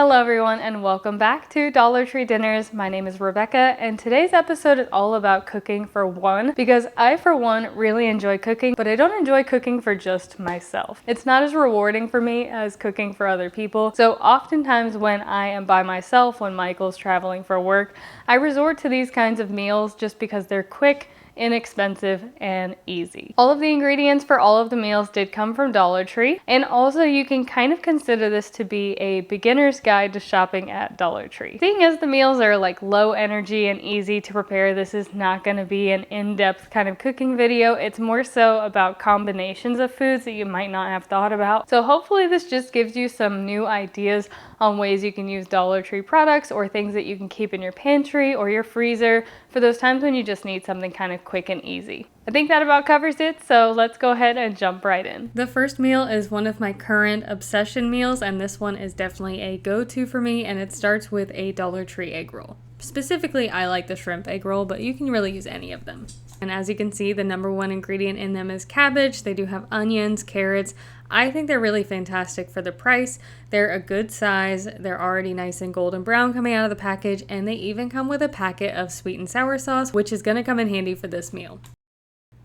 Hello everyone and welcome back to Dollar Tree Dinners. My name is Rebecca and today's episode is all about cooking for one because I for one really enjoy cooking, but I don't enjoy cooking for just myself. It's not as rewarding for me as cooking for other people. So oftentimes when I am by myself, when Michael's traveling for work, I resort to these kinds of meals just because they're quick, inexpensive, and easy. All of the ingredients for all of the meals did come from Dollar Tree, and also you can kind of consider this to be a beginner's guide to shopping at Dollar Tree. Seeing as the meals are like low energy and easy to prepare, this is not going to be an in-depth kind of cooking video. It's more so about combinations of foods that you might not have thought about. So hopefully this just gives you some new ideas on ways you can use Dollar Tree products or things that you can keep in your pantry or your freezer for those times when you just need something kind of quick and easy. I think that about covers it, so let's go ahead and jump right in. The first meal is one of my current obsession meals, and this one is definitely a go-to for me, and it starts with a Dollar Tree egg roll. Specifically, I like the shrimp egg roll, but you can really use any of them. And as you can see, the number one ingredient in them is cabbage. They do have onions, carrots. I think they're really fantastic for the price. They're a good size. They're already nice and golden brown coming out of the package, and they even come with a packet of sweet and sour sauce, which is going to come in handy for this meal.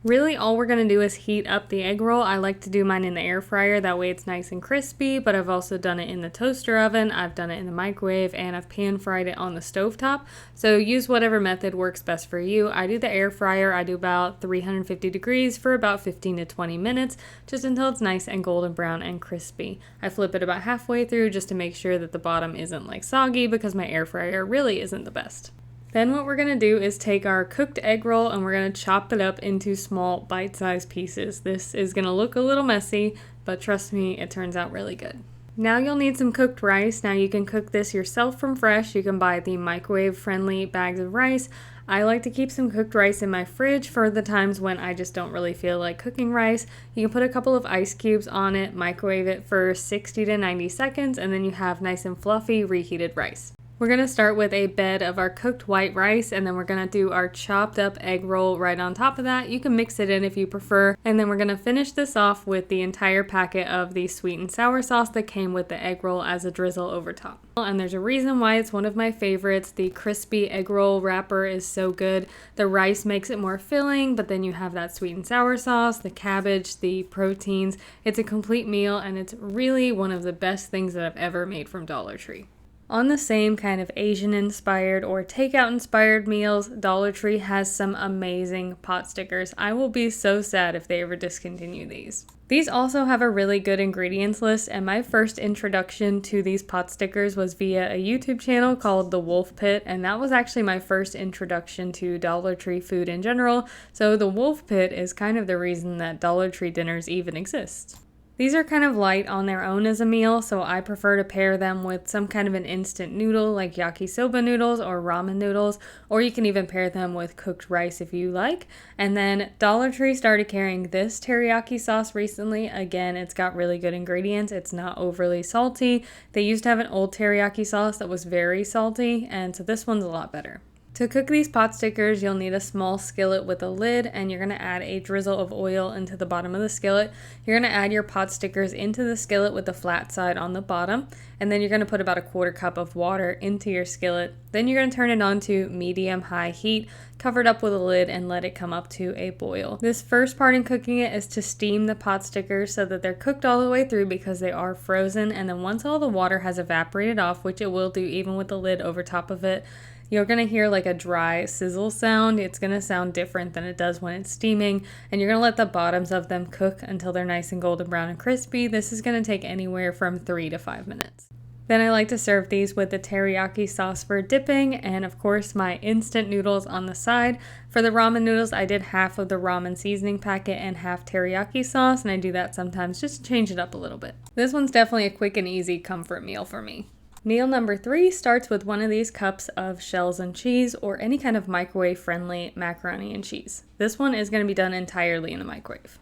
Really, all we're going to do is heat up the egg roll. I like to do mine in the air fryer, that way it's nice and crispy, but I've also done it in the toaster oven, I've done it in the microwave, and I've pan fried it on the stovetop. So use whatever method works best for you. I do the air fryer. I do about 350 degrees for about 15 to 20 minutes, just until it's nice and golden brown and crispy. I flip it about halfway through just to make sure that the bottom isn't like soggy because my air fryer really isn't the best. Then what we're going to do is take our cooked egg roll and we're going to chop it up into small bite-sized pieces. This is going to look a little messy, but trust me, it turns out really good. Now you'll need some cooked rice. Now you can cook this yourself from fresh. You can buy the microwave-friendly bags of rice. I like to keep some cooked rice in my fridge for the times when I just don't really feel like cooking rice. You can put a couple of ice cubes on it, microwave it for 60 to 90 seconds, and then you have nice and fluffy reheated rice. We're going to start with a bed of our cooked white rice, and then we're going to do our chopped up egg roll right on top of that. You can mix it in if you prefer, and then we're going to finish this off with the entire packet of the sweet and sour sauce that came with the egg roll as a drizzle over top. And there's a reason why it's one of my favorites. The crispy egg roll wrapper is so good. The rice makes it more filling, but then you have that sweet and sour sauce, the cabbage, the proteins. It's a complete meal, and it's really one of the best things that I've ever made from Dollar Tree. On the same kind of Asian-inspired or takeout-inspired meals, Dollar Tree has some amazing pot stickers. I will be so sad if they ever discontinue these. These also have a really good ingredients list, and my first introduction to these pot stickers was via a YouTube channel called The Wolf Pit, and that was actually my first introduction to Dollar Tree food in general, so The Wolf Pit is kind of the reason that Dollar Tree dinners even exist. These are kind of light on their own as a meal, so I prefer to pair them with some kind of an instant noodle like yakisoba noodles or ramen noodles, or you can even pair them with cooked rice if you like. And then Dollar Tree started carrying this teriyaki sauce recently. Again, it's got really good ingredients. It's not overly salty. They used to have an old teriyaki sauce that was very salty, and so this one's a lot better. To cook these pot stickers, you'll need a small skillet with a lid, and you're going to add a drizzle of oil into the bottom of the skillet. You're going to add your pot stickers into the skillet with the flat side on the bottom, and then you're going to put about a quarter cup of water into your skillet. Then you're going to turn it on to medium-high heat, cover it up with a lid, and let it come up to a boil. This first part in cooking it is to steam the pot stickers so that they're cooked all the way through because they are frozen, and then once all the water has evaporated off, which it will do even with the lid over top of it, you're going to hear like a dry sizzle sound. It's going to sound different than it does when it's steaming, and you're going to let the bottoms of them cook until they're nice and golden brown and crispy. This is going to take anywhere from 3 to 5 minutes. Then I like to serve these with the teriyaki sauce for dipping, and of course my instant noodles on the side. For the ramen noodles, I did half of the ramen seasoning packet and half teriyaki sauce, and I do that sometimes just to change it up a little bit. This one's definitely a quick and easy comfort meal for me. Meal number 3 starts with one of these cups of shells and cheese or any kind of microwave-friendly macaroni and cheese. This one is going to be done entirely in the microwave.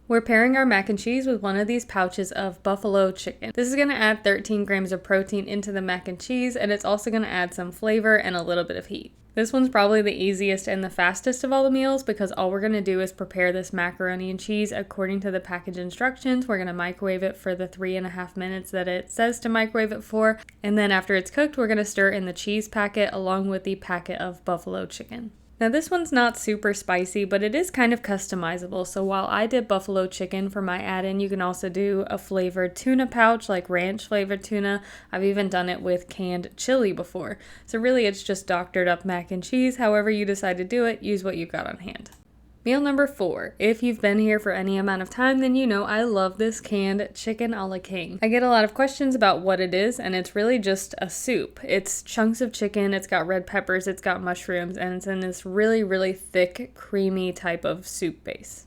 We're pairing our mac and cheese with one of these pouches of buffalo chicken. This is going to add 13 grams of protein into the mac and cheese, and it's also going to add some flavor and a little bit of heat. This one's probably the easiest and the fastest of all the meals because all we're going to do is prepare this macaroni and cheese according to the package instructions. We're going to microwave it for the 3.5 minutes that it says to microwave it for, and then after it's cooked, we're going to stir in the cheese packet along with the packet of buffalo chicken. Now this one's not super spicy, but it is kind of customizable. So while I did buffalo chicken for my add-in, you can also do a flavored tuna pouch like ranch flavored tuna. I've even done it with canned chili before. So really it's just doctored up mac and cheese. However you decide to do it, use what you've got on hand. Meal number 4. If you've been here for any amount of time, then you know I love this canned chicken a la king. I get a lot of questions about what it is, and it's really just a soup. It's chunks of chicken, it's got red peppers, it's got mushrooms, and it's in this really, really thick, creamy type of soup base.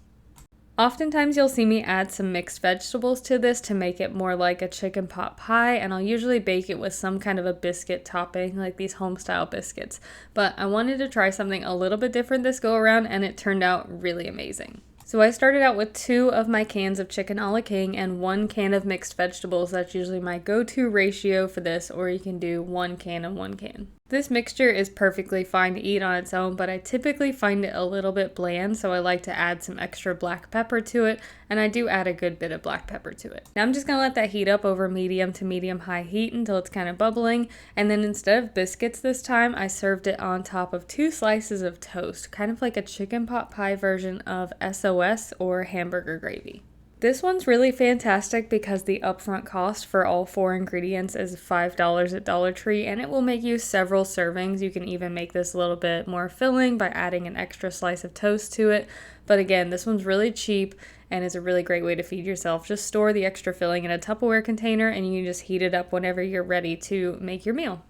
Oftentimes you'll see me add some mixed vegetables to this to make it more like a chicken pot pie, and I'll usually bake it with some kind of a biscuit topping, like these home-style biscuits. But I wanted to try something a little bit different this go around, and it turned out really amazing. So I started out with 2 of my cans of chicken a la king and 1 can of mixed vegetables. That's usually my go-to ratio for this, or you can do 1 can and 1 can. This mixture is perfectly fine to eat on its own, but I typically find it a little bit bland, so I like to add some extra black pepper to it, and I do add a good bit of black pepper to it. Now I'm just going to let that heat up over medium to medium-high heat until it's kind of bubbling, and then instead of biscuits this time, I served it on top of 2 slices of toast, kind of like a chicken pot pie version of SOS or hamburger gravy. This one's really fantastic because the upfront cost for all 4 ingredients is $5 at Dollar Tree, and it will make you several servings. You can even make this a little bit more filling by adding an extra slice of toast to it. But again, this one's really cheap and is a really great way to feed yourself. Just store the extra filling in a Tupperware container and you can just heat it up whenever you're ready to make your meal.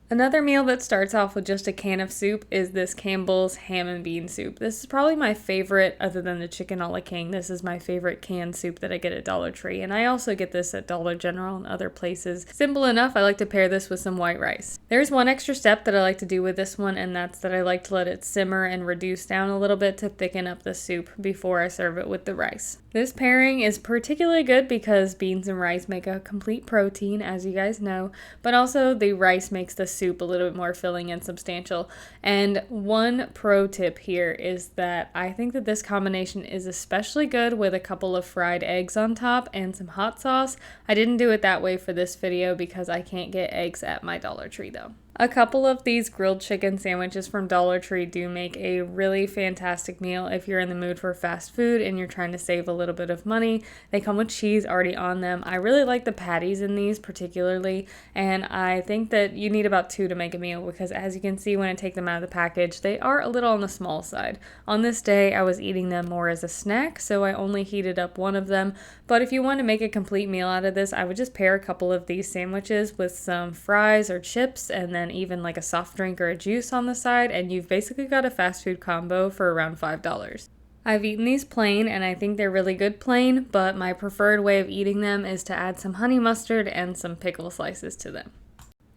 Another meal that starts off with just a can of soup is this Campbell's ham and bean soup. This is probably my favorite other than the chicken a la king. This is my favorite canned soup that I get at Dollar Tree, and I also get this at Dollar General and other places. Simple enough, I like to pair this with some white rice. There's one extra step that I like to do with this one, and that's that I like to let it simmer and reduce down a little bit to thicken up the soup before I serve it with the rice. This pairing is particularly good because beans and rice make a complete protein, as you guys know, but also the rice makes the soup a little bit more filling and substantial. And one pro tip here is that I think that this combination is especially good with a couple of fried eggs on top and some hot sauce. I didn't do it that way for this video because I can't get eggs at my Dollar Tree though. A couple of these grilled chicken sandwiches from Dollar Tree do make a really fantastic meal if you're in the mood for fast food and you're trying to save a little bit of money. They come with cheese already on them. I really like the patties in these particularly, and I think that you need about 2 to make a meal because as you can see when I take them out of the package, they are a little on the small side. On this day, I was eating them more as a snack, so I only heated up 1 of them, but if you want to make a complete meal out of this, I would just pair a couple of these sandwiches with some fries or chips and then even like a soft drink or a juice on the side, and you've basically got a fast food combo for around $5. I've eaten these plain and I think they're really good plain, but my preferred way of eating them is to add some honey mustard and some pickle slices to them.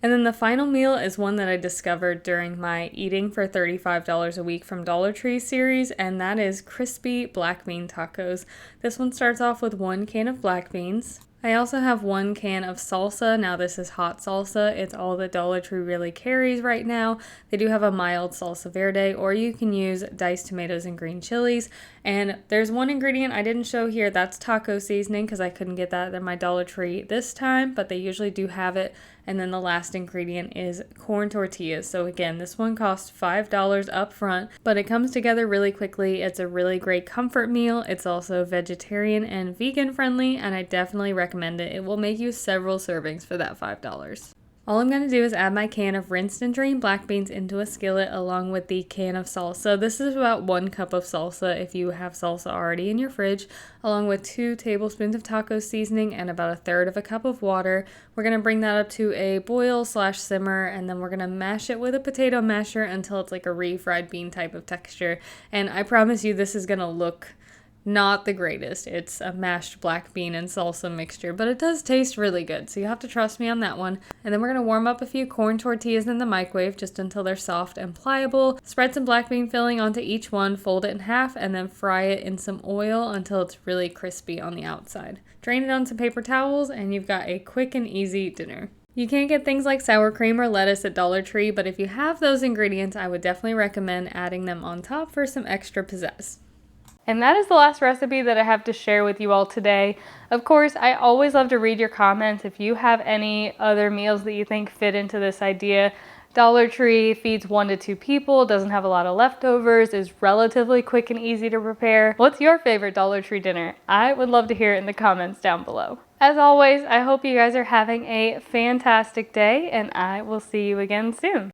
And then the final meal is one that I discovered during my Eating for $35 a Week from Dollar Tree series, and that is crispy black bean tacos. This one starts off with 1 can of black beans. I also have 1 can of salsa. Now this is hot salsa. It's all that Dollar Tree really carries right now. They do have a mild salsa verde, or you can use diced tomatoes and green chilies. And there's one ingredient I didn't show here, that's taco seasoning, because I couldn't get that at my Dollar Tree this time, but they usually do have it. And then the last ingredient is corn tortillas. So again, this one costs $5 up front, but it comes together really quickly. It's a really great comfort meal. It's also vegetarian and vegan friendly, and I definitely recommend it. It will make you several servings for that $5. All I'm going to do is add my can of rinsed and drained black beans into a skillet along with the can of salsa. This is about 1 cup of salsa if you have salsa already in your fridge, along with 2 tablespoons of taco seasoning and about 1/3 of a cup of water. We're going to bring that up to a boil/simmer, and then we're going to mash it with a potato masher until it's like a refried bean type of texture. And I promise you this is going to look not the greatest. It's a mashed black bean and salsa mixture, but it does taste really good, so you have to trust me on that one. And then we're going to warm up a few corn tortillas in the microwave just until they're soft and pliable. Spread some black bean filling onto each one, fold it in half, and then fry it in some oil until it's really crispy on the outside. Drain it on some paper towels, and you've got a quick and easy dinner. You can't get things like sour cream or lettuce at Dollar Tree, but if you have those ingredients, I would definitely recommend adding them on top for some extra pizzazz. And that is the last recipe that I have to share with you all today. Of course, I always love to read your comments. If you have any other meals that you think fit into this idea, Dollar Tree feeds 1 to 2 people, doesn't have a lot of leftovers, is relatively quick and easy to prepare. What's your favorite Dollar Tree dinner? I would love to hear it in the comments down below. As always, I hope you guys are having a fantastic day, and I will see you again soon.